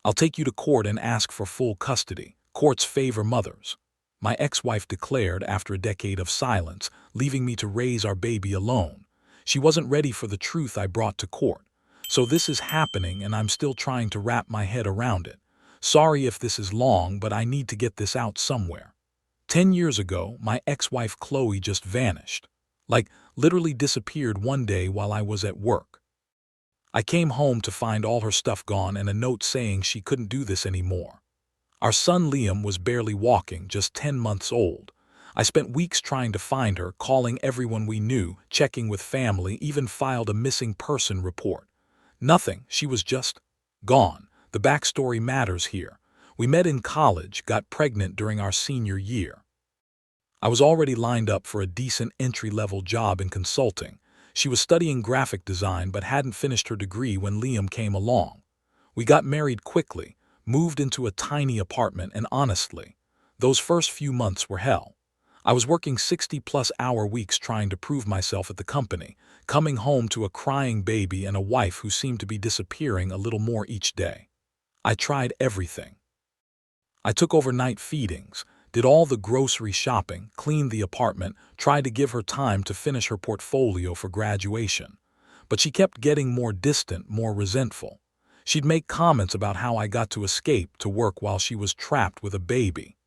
I'll take you to court and ask for full custody. Courts favor mothers. My ex-wife declared after a decade of silence, leaving me to raise our baby alone. She wasn't ready for the truth I brought to court. So this is happening and I'm still trying to wrap my head around it. Sorry if this is long, but I need to get this out somewhere. 10 years ago, my ex-wife Qley just vanished. Like, literally disappeared one day while I was at work. I came home to find all her stuff gone and a note saying she couldn't do this anymore. Our son Liam was barely walking, just 10 months old. I spent weeks trying to find her, calling everyone we knew, checking with family, even filed a missing person report. Nothing, she was just gone. The backstory matters here. We met in college, got pregnant during our senior year. I was already lined up for a decent entry-level job in consulting. She was studying graphic design but hadn't finished her degree when Liam came along. We got married quickly, moved into a tiny apartment, and honestly, those first few months were hell. I was working 60-plus hour weeks trying to prove myself at the company, coming home to a crying baby and a wife who seemed to be disappearing a little more each day. I tried everything. I took overnight feedings, did all the grocery shopping, cleaned the apartment, tried to give her time to finish her portfolio for graduation. But she kept getting more distant, more resentful. She'd make comments about how I got to escape to work while she was trapped with a baby.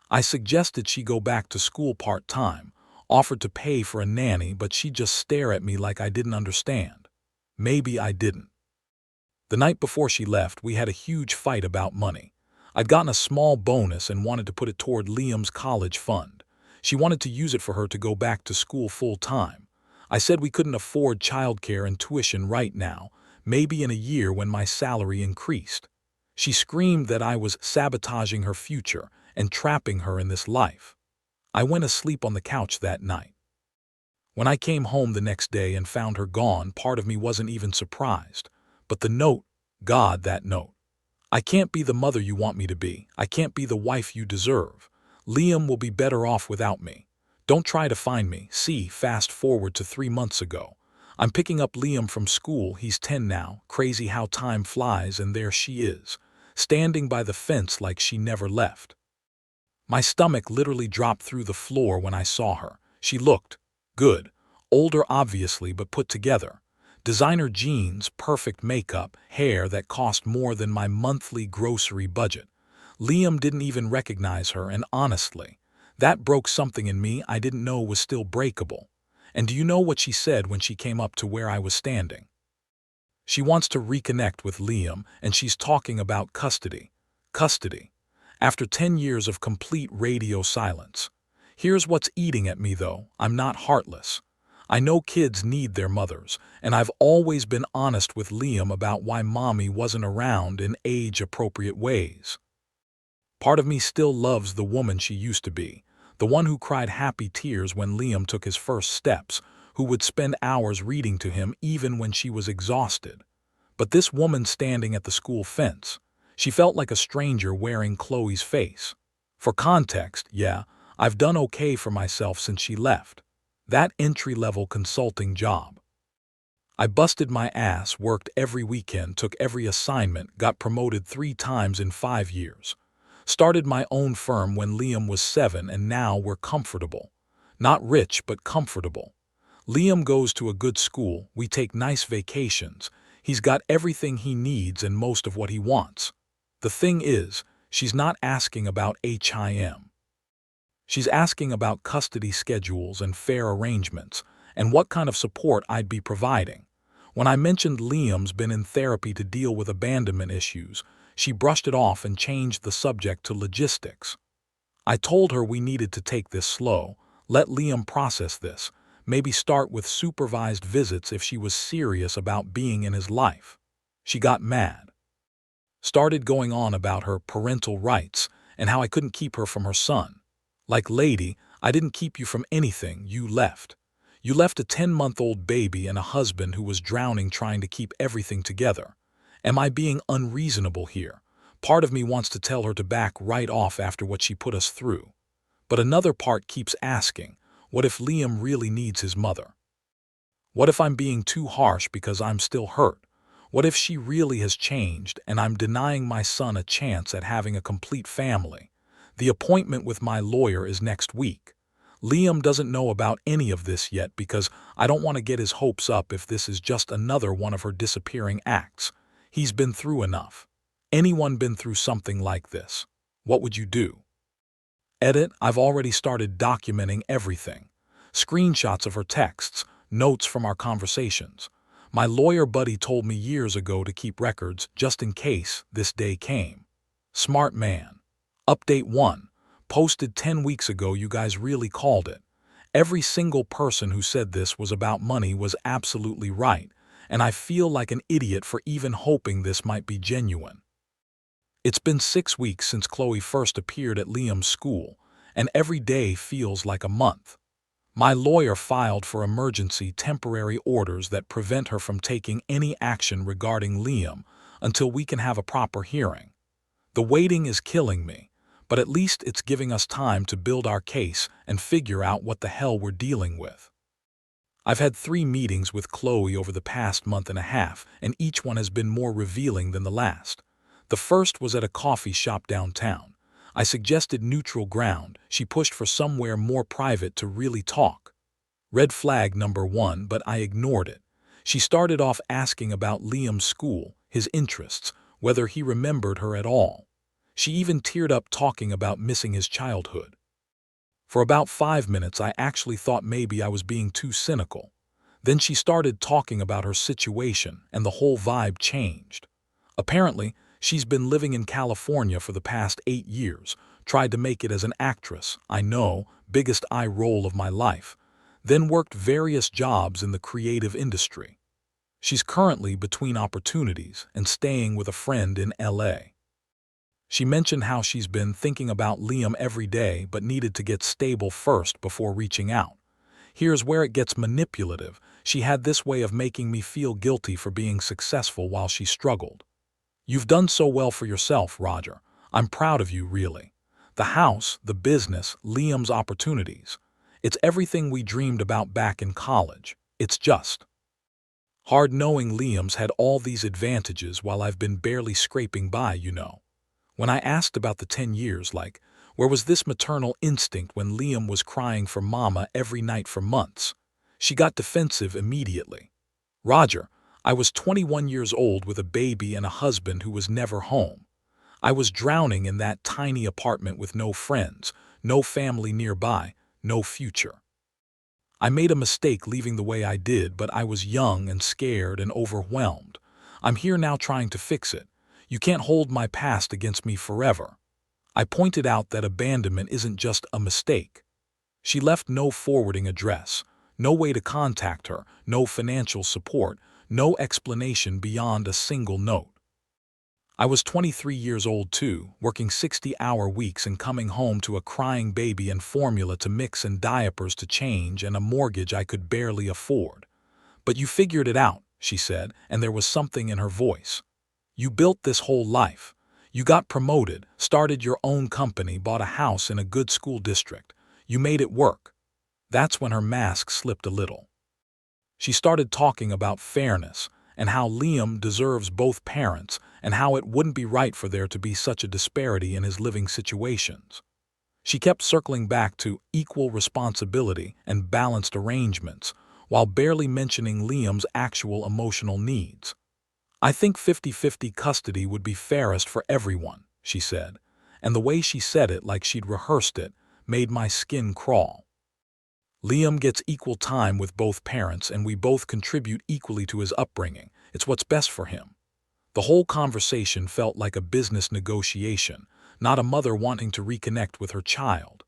I suggested she go back to school part-time, offered to pay for a nanny, but she'd just stare at me like I didn't understand. Maybe I didn't. The night before she left, we had a huge fight about money. I'd gotten a small bonus and wanted to put it toward Liam's college fund. She wanted to use it for her to go back to school full-time. I said we couldn't afford childcare and tuition right now, maybe in a year when my salary increased. She screamed that I was sabotaging her future and trapping her in this life. I went asleep on the couch that night. When I came home the next day and found her gone, part of me wasn't even surprised. But the note, God, that note. I can't be the mother you want me to be. I can't be the wife you deserve. Liam will be better off without me. Don't try to find me. See, fast forward to 3 months ago. I'm picking up Liam from school. He's 10 now. Crazy how time flies, and there she is, standing by the fence like she never left. My stomach literally dropped through the floor when I saw her. She looked good. Older obviously, but put together. Designer jeans, perfect makeup, hair that cost more than my monthly grocery budget. Liam didn't even recognize her, and honestly, that broke something in me I didn't know was still breakable. And do you know what she said when she came up to where I was standing? She wants to reconnect with Liam, and she's talking about custody. Custody. After 10 years of complete radio silence. Here's what's eating at me though, I'm not heartless. I know kids need their mothers, and I've always been honest with Liam about why mommy wasn't around in age-appropriate ways. Part of me still loves the woman she used to be, the one who cried happy tears when Liam took his first steps, who would spend hours reading to him even when she was exhausted. But this woman standing at the school fence, she felt like a stranger wearing Qley's face. For context, yeah, I've done okay for myself since she left. That entry-level consulting job. I busted my ass, worked every weekend, took every assignment, got promoted 3 times in 5 years. Started my own firm when Liam was 7, and now we're comfortable. Not rich, but comfortable. Liam goes to a good school, we take nice vacations. He's got everything he needs and most of what he wants. The thing is, she's not asking about him. She's asking about custody schedules and fair arrangements, and what kind of support I'd be providing. When I mentioned Liam's been in therapy to deal with abandonment issues, she brushed it off and changed the subject to logistics. I told her we needed to take this slow, let Liam process this, maybe start with supervised visits if she was serious about being in his life. She got mad. Started going on about her parental rights and how I couldn't keep her from her son. Like, lady, I didn't keep you from anything, you left. You left a 10-month-old baby and a husband who was drowning trying to keep everything together. Am I being unreasonable here? Part of me wants to tell her to back right off after what she put us through. But another part keeps asking, what if Liam really needs his mother? What if I'm being too harsh because I'm still hurt? What if she really has changed and I'm denying my son a chance at having a complete family? The appointment with my lawyer is next week. Liam doesn't know about any of this yet because I don't want to get his hopes up if this is just another one of her disappearing acts. He's been through enough. Anyone been through something like this? What would you do? Edit, I've already started documenting everything. Screenshots of her texts, notes from our conversations. My lawyer buddy told me years ago to keep records just in case this day came. Smart man. Update 1. Posted 10 weeks ago, you guys really called it. Every single person who said this was about money was absolutely right, and I feel like an idiot for even hoping this might be genuine. It's been 6 weeks since Qley first appeared at Liam's school, and every day feels like a month. My lawyer filed for emergency temporary orders that prevent her from taking any action regarding Liam until we can have a proper hearing. The waiting is killing me, but at least it's giving us time to build our case and figure out what the hell we're dealing with. I've had 3 meetings with Qley over the past month and a half, and each one has been more revealing than the last. The first was at a coffee shop downtown. I suggested neutral ground. She pushed for somewhere more private to really talk. Red flag number 1, but I ignored it. She started off asking about Liam's school, his interests, whether he remembered her at all. She even teared up talking about missing his childhood. For about 5 minutes, I actually thought maybe I was being too cynical. Then she started talking about her situation, and the whole vibe changed. Apparently, she's been living in California for the past 8 years, tried to make it as an actress, I know, biggest eye roll of my life, then worked various jobs in the creative industry. She's currently between opportunities and staying with a friend in LA. She mentioned how she's been thinking about Liam every day but needed to get stable first before reaching out. Here's where it gets manipulative. She had this way of making me feel guilty for being successful while she struggled. You've done so well for yourself, Roger. I'm proud of you, really. The house, the business, Liam's opportunities. It's everything we dreamed about back in college. It's just hard knowing Liam's had all these advantages while I've been barely scraping by, you know. When I asked about the 10 years, like, where was this maternal instinct when Liam was crying for mama every night for months? She got defensive immediately. Roger, I was 21 years old with a baby and a husband who was never home. I was drowning in that tiny apartment with no friends, no family nearby, no future. I made a mistake leaving the way I did, but I was young and scared and overwhelmed. I'm here now trying to fix it. You can't hold my past against me forever. I pointed out that abandonment isn't just a mistake. She left no forwarding address, no way to contact her, no financial support, no explanation beyond a single note. I was 23 years old too, working 60-hour weeks and coming home to a crying baby and formula to mix and diapers to change and a mortgage I could barely afford. But you figured it out, she said, and there was something in her voice. You built this whole life. You got promoted, started your own company, bought a house in a good school district. You made it work. That's when her mask slipped a little. She started talking about fairness and how Liam deserves both parents and how it wouldn't be right for there to be such a disparity in his living situations. She kept circling back to equal responsibility and balanced arrangements while barely mentioning Liam's actual emotional needs. I think 50-50 custody would be fairest for everyone, she said, and the way she said it like she'd rehearsed it made my skin crawl. Liam gets equal time with both parents and we both contribute equally to his upbringing. It's what's best for him. The whole conversation felt like a business negotiation, not a mother wanting to reconnect with her child.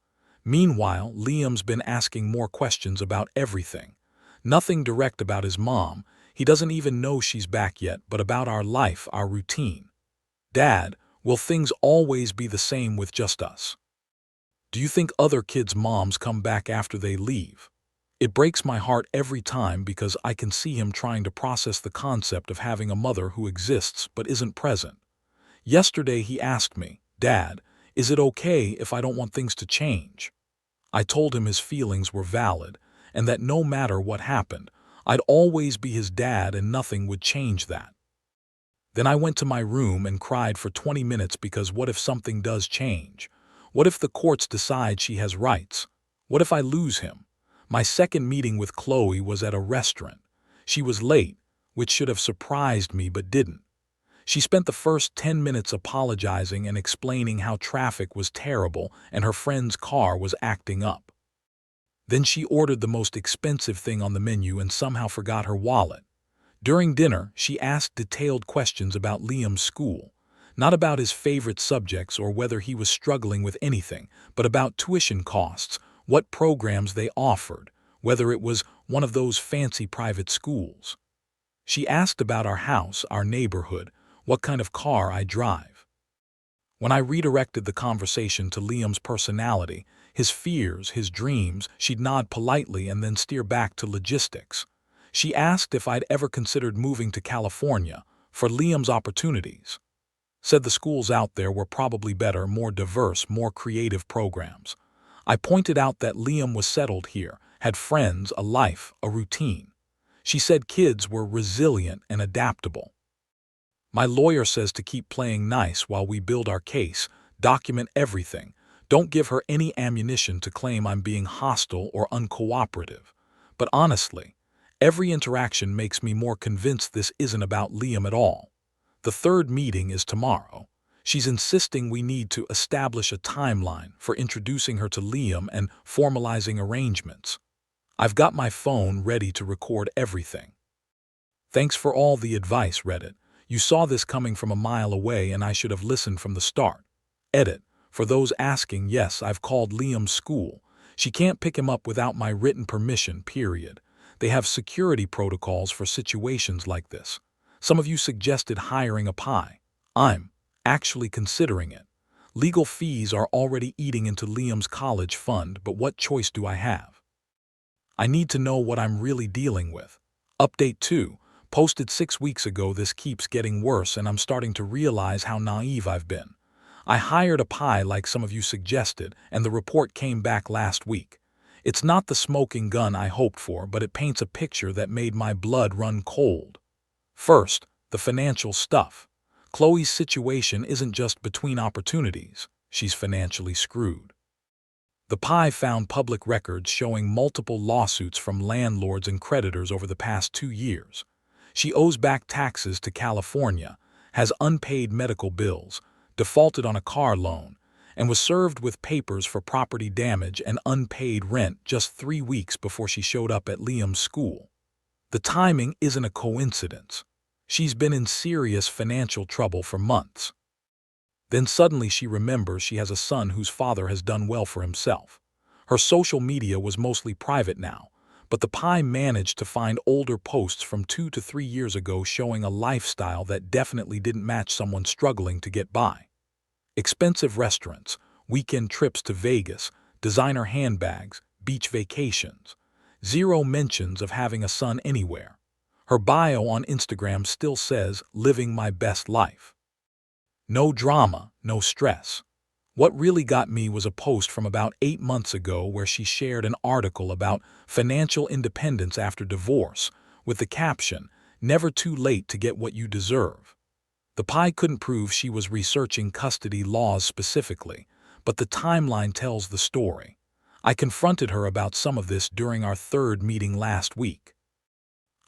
Meanwhile, Liam's been asking more questions about everything. Nothing direct about his mom. He doesn't even know she's back yet, but about our life, our routine. Dad, will things always be the same with just us? Do you think other kids' moms come back after they leave? It breaks my heart every time because I can see him trying to process the concept of having a mother who exists but isn't present. Yesterday he asked me, Dad, is it okay if I don't want things to change? I told him his feelings were valid and that no matter what happened, I'd always be his dad and nothing would change that. Then I went to my room and cried for 20 minutes because what if something does change? What if the courts decide she has rights? What if I lose him? My second meeting with Qley was at a restaurant. She was late, which should have surprised me but didn't. She spent the first 10 minutes apologizing and explaining how traffic was terrible and her friend's car was acting up. Then she ordered the most expensive thing on the menu and somehow forgot her wallet. During dinner, she asked detailed questions about Liam's school, not about his favorite subjects or whether he was struggling with anything, but about tuition costs, what programs they offered, whether it was one of those fancy private schools. She asked about our house, our neighborhood, what kind of car I drive. When I redirected the conversation to Liam's personality, his fears, his dreams, she'd nod politely and then steer back to logistics. She asked if I'd ever considered moving to California for Liam's opportunities. Said the schools out there were probably better, more diverse, more creative programs. I pointed out that Liam was settled here, had friends, a life, a routine. She said kids were resilient and adaptable. My lawyer says to keep playing nice while we build our case, document everything. Don't give her any ammunition to claim I'm being hostile or uncooperative. But honestly, every interaction makes me more convinced this isn't about Liam at all. The third meeting is tomorrow. She's insisting we need to establish a timeline for introducing her to Liam and formalizing arrangements. I've got my phone ready to record everything. Thanks for all the advice, Reddit. You saw this coming from a mile away and I should have listened from the start. Edit. For those asking, yes, I've called Liam's school. She can't pick him up without my written permission, period. They have security protocols for situations like this. Some of you suggested hiring a PI. I'm actually considering it. Legal fees are already eating into Liam's college fund, but what choice do I have? I need to know what I'm really dealing with. Update 2. Posted 6 weeks ago. This keeps getting worse and I'm starting to realize how naive I've been. I hired a PI like some of you suggested, and the report came back last week. It's not the smoking gun I hoped for, but it paints a picture that made my blood run cold. First, the financial stuff. Qley's situation isn't just between opportunities. She's financially screwed. The PI found public records showing multiple lawsuits from landlords and creditors over the past 2 years. She owes back taxes to California, has unpaid medical bills, defaulted on a car loan, and was served with papers for property damage and unpaid rent just 3 weeks before she showed up at Liam's school. The timing isn't a coincidence. She's been in serious financial trouble for months. Then suddenly she remembers she has a son whose father has done well for himself. Her social media was mostly private now, but the PI managed to find older posts from 2 to 3 years ago showing a lifestyle that definitely didn't match someone struggling to get by. Expensive restaurants, weekend trips to Vegas, designer handbags, beach vacations. Zero mentions of having a son anywhere. Her bio on Instagram still says, "Living my best life." No drama, no stress. What really got me was a post from about 8 months ago where she shared an article about financial independence after divorce, with the caption, "Never too late to get what you deserve." The PI couldn't prove she was researching custody laws specifically, but the timeline tells the story. I confronted her about some of this during our third meeting last week.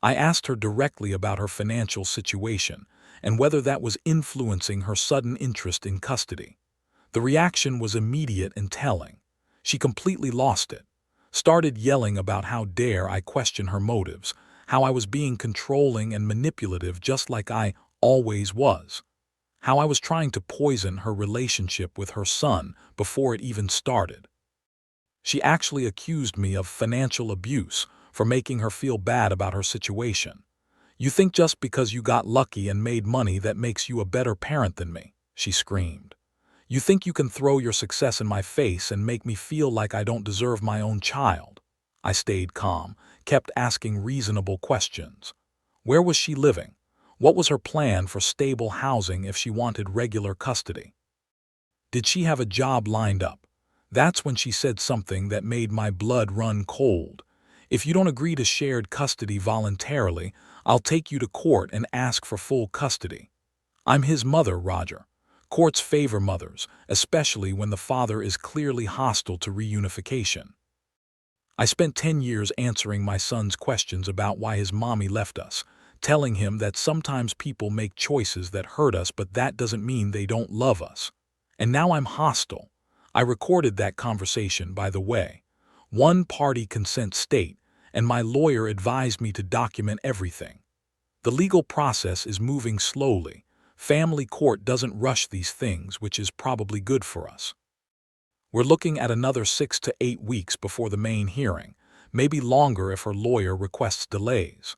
I asked her directly about her financial situation and whether that was influencing her sudden interest in custody. The reaction was immediate and telling. She completely lost it. Started yelling about how dare I question her motives, how I was being controlling and manipulative just like I always was, how I was trying to poison her relationship with her son before it even started. She actually accused me of financial abuse for making her feel bad about her situation. "You think just because you got lucky and made money that makes you a better parent than me," she screamed. "You think you can throw your success in my face and make me feel like I don't deserve my own child." I stayed calm, kept asking reasonable questions. Where was she living? What was her plan for stable housing if she wanted regular custody? Did she have a job lined up? That's when she said something that made my blood run cold. "If you don't agree to shared custody voluntarily, I'll take you to court and ask for full custody." I'm his mother, Roger. Courts favor mothers, especially when the father is clearly hostile to reunification. I spent 10 years answering my son's questions about why his mommy left us, telling him that sometimes people make choices that hurt us, but that doesn't mean they don't love us. And now I'm hostile. I recorded that conversation, by the way. One-party consent state, and my lawyer advised me to document everything. The legal process is moving slowly. Family court doesn't rush these things, which is probably good for us. We're looking at another 6 to 8 weeks before the main hearing, maybe longer if her lawyer requests delays.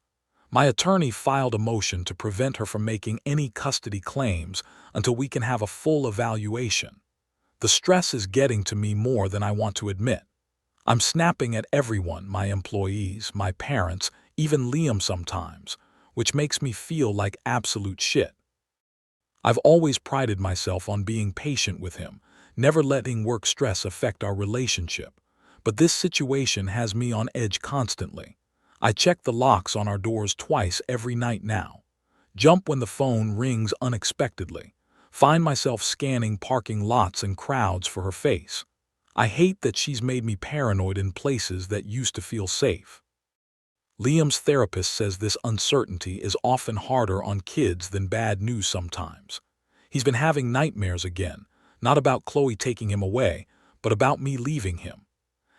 My attorney filed a motion to prevent her from making any custody claims until we can have a full evaluation. The stress is getting to me more than I want to admit. I'm snapping at everyone, my employees, my parents, even Liam sometimes, which makes me feel like absolute shit. I've always prided myself on being patient with him, never letting work stress affect our relationship. But this situation has me on edge constantly. I check the locks on our doors twice every night now. Jump when the phone rings unexpectedly. Find myself scanning parking lots and crowds for her face. I hate that she's made me paranoid in places that used to feel safe. Liam's therapist says this uncertainty is often harder on kids than bad news sometimes. He's been having nightmares again, not about Qley taking him away, but about me leaving him.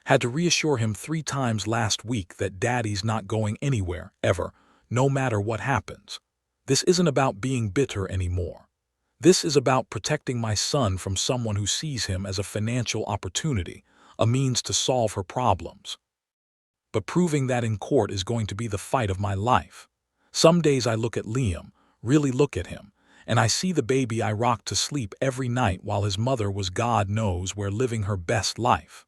Had to reassure him 3 times last week that Daddy's not going anywhere, ever, no matter what happens. This isn't about being bitter anymore. This is about protecting my son from someone who sees him as a financial opportunity, a means to solve her problems. But proving that in court is going to be the fight of my life. Some days I look at Liam, really look at him, and I see the baby I rocked to sleep every night while his mother was God knows where living her best life.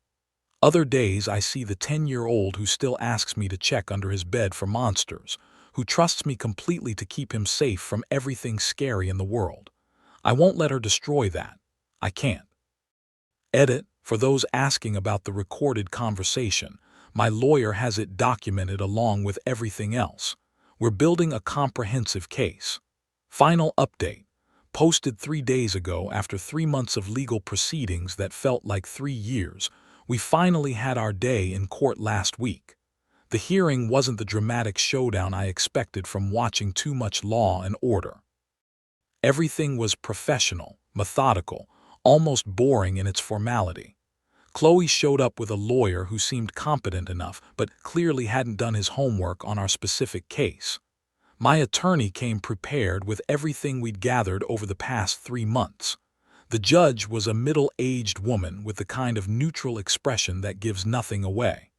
Other days I see the 10-year-old who still asks me to check under his bed for monsters, who trusts me completely to keep him safe from everything scary in the world. I won't let her destroy that. I can't. Edit, for those asking about the recorded conversation, my lawyer has it documented along with everything else. We're building a comprehensive case. Final update. Posted 3 days ago after 3 months of legal proceedings that felt like 3 years, we finally had our day in court last week. The hearing wasn't the dramatic showdown I expected from watching too much Law and Order. Everything was professional, methodical, almost boring in its formality. Qley showed up with a lawyer who seemed competent enough, but clearly hadn't done his homework on our specific case. My attorney came prepared with everything we'd gathered over the past 3 months. The judge was a middle-aged woman with the kind of neutral expression that gives nothing away.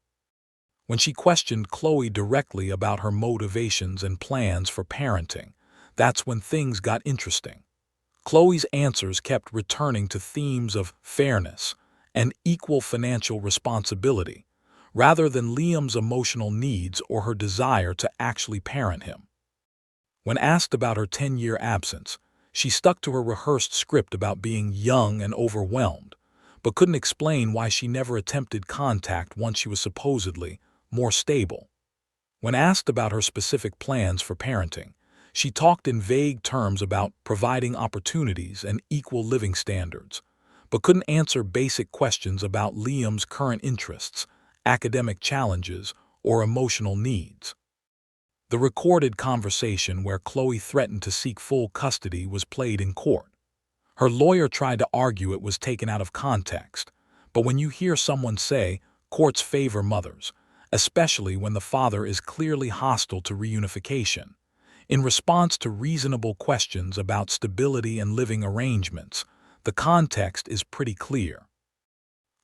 When she questioned Qley directly about her motivations and plans for parenting, that's when things got interesting. Qley's answers kept returning to themes of fairness and equal financial responsibility, rather than Liam's emotional needs or her desire to actually parent him. When asked about her 10-year absence, she stuck to her rehearsed script about being young and overwhelmed, but couldn't explain why she never attempted contact once she was supposedly more stable. When asked about her specific plans for parenting, she talked in vague terms about providing opportunities and equal living standards, but couldn't answer basic questions about Liam's current interests, academic challenges, or emotional needs. The recorded conversation where Qley threatened to seek full custody was played in court. Her lawyer tried to argue it was taken out of context, but when you hear someone say, "Courts favor mothers," especially when the father is clearly hostile to reunification, in response to reasonable questions about stability and living arrangements, the context is pretty clear.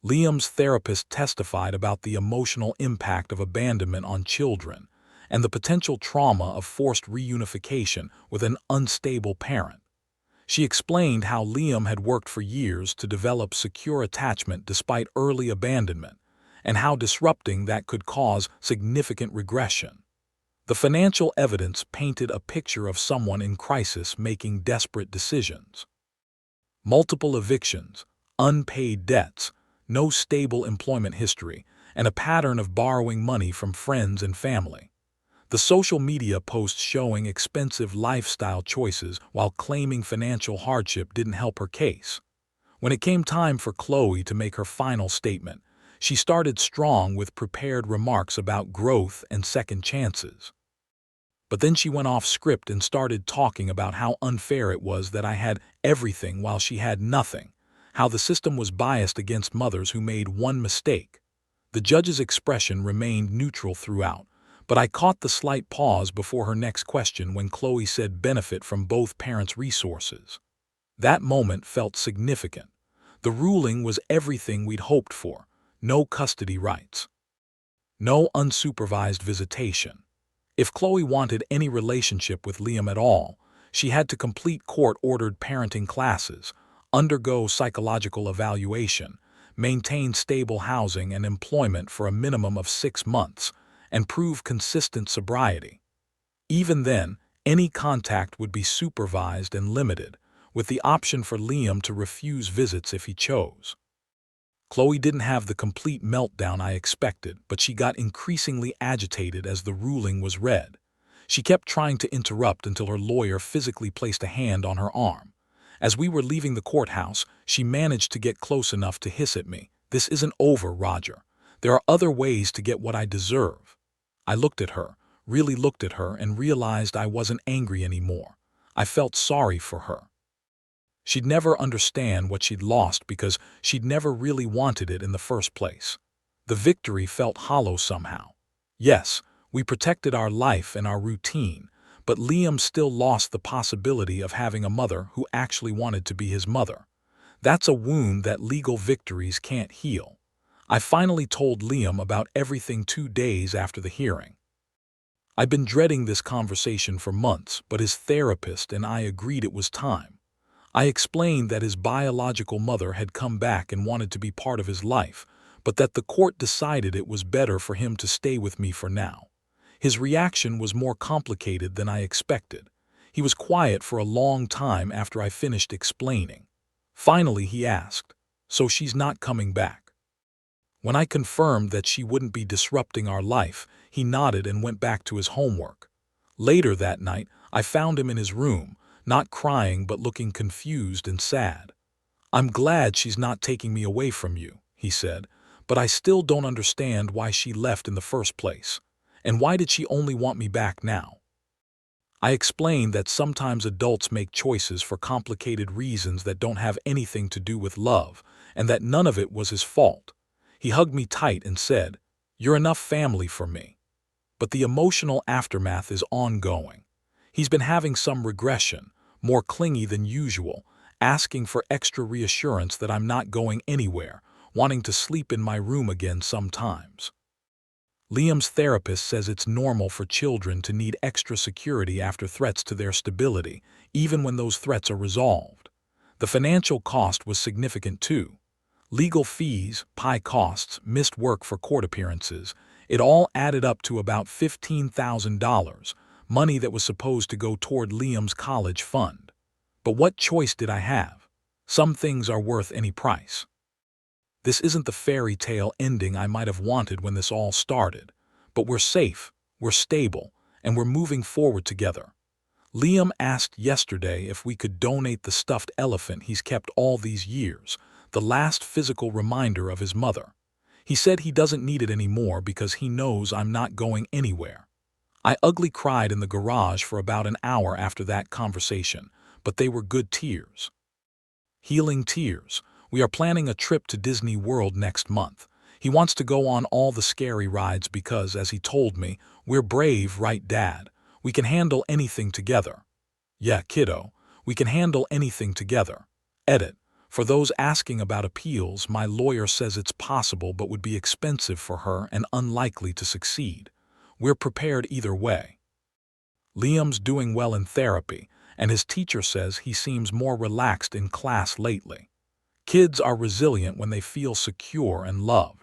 Liam's therapist testified about the emotional impact of abandonment on children and the potential trauma of forced reunification with an unstable parent. She explained how Liam had worked for years to develop secure attachment despite early abandonment, and how disrupting that could cause significant regression. The financial evidence painted a picture of someone in crisis making desperate decisions. Multiple evictions, unpaid debts, no stable employment history, and a pattern of borrowing money from friends and family. The social media posts showing expensive lifestyle choices while claiming financial hardship didn't help her case. When it came time for Qley to make her final statement, she started strong with prepared remarks about growth and second chances. But then she went off script and started talking about how unfair it was that I had everything while she had nothing, how the system was biased against mothers who made one mistake. The judge's expression remained neutral throughout, but I caught the slight pause before her next question when Qley said benefit from both parents' resources. That moment felt significant. The ruling was everything we'd hoped for: no custody rights, no unsupervised visitation. If Qley wanted any relationship with Liam at all, she had to complete court-ordered parenting classes, undergo psychological evaluation, maintain stable housing and employment for a minimum of 6 months, and prove consistent sobriety. Even then, any contact would be supervised and limited, with the option for Liam to refuse visits if he chose. Qley didn't have the complete meltdown I expected, but she got increasingly agitated as the ruling was read. She kept trying to interrupt until her lawyer physically placed a hand on her arm. As we were leaving the courthouse, she managed to get close enough to hiss at me, "This isn't over, Roger. There are other ways to get what I deserve." I looked at her, really looked at her, and realized I wasn't angry anymore. I felt sorry for her. She'd never understand what she'd lost because she'd never really wanted it in the first place. The victory felt hollow somehow. Yes, we protected our life and our routine, but Liam still lost the possibility of having a mother who actually wanted to be his mother. That's a wound that legal victories can't heal. I finally told Liam about everything 2 days after the hearing. I'd been dreading this conversation for months, but his therapist and I agreed it was time. I explained that his biological mother had come back and wanted to be part of his life, but that the court decided it was better for him to stay with me for now. His reaction was more complicated than I expected. He was quiet for a long time after I finished explaining. Finally, he asked, "So she's not coming back?" When I confirmed that she wouldn't be disrupting our life, he nodded and went back to his homework. Later that night, I found him in his room, not crying but looking confused and sad. "I'm glad she's not taking me away from you," he said, "but I still don't understand why she left in the first place. And why did she only want me back now?" I explained that sometimes adults make choices for complicated reasons that don't have anything to do with love, and that none of it was his fault. He hugged me tight and said, "You're enough family for me." But the emotional aftermath is ongoing. He's been having some regression, more clingy than usual, asking for extra reassurance that I'm not going anywhere, wanting to sleep in my room again sometimes. Liam's therapist says it's normal for children to need extra security after threats to their stability, even when those threats are resolved. The financial cost was significant too. Legal fees, pie costs, missed work for court appearances, it all added up to about $15,000, money that was supposed to go toward Liam's college fund. But what choice did I have? Some things are worth any price. This isn't the fairy tale ending I might have wanted when this all started, but we're safe, we're stable, and we're moving forward together. Liam asked yesterday if we could donate the stuffed elephant he's kept all these years, the last physical reminder of his mother. He said he doesn't need it anymore because he knows I'm not going anywhere. I ugly cried in the garage for about an hour after that conversation, but they were good tears. Healing tears. We are planning a trip to Disney World next month. He wants to go on all the scary rides because, as he told me, we're brave, right, Dad? We can handle anything together. Yeah, kiddo, we can handle anything together. Edit. For those asking about appeals, my lawyer says it's possible but would be expensive for her and unlikely to succeed. We're prepared either way. Liam's doing well in therapy, and his teacher says he seems more relaxed in class lately. Kids are resilient when they feel secure and loved.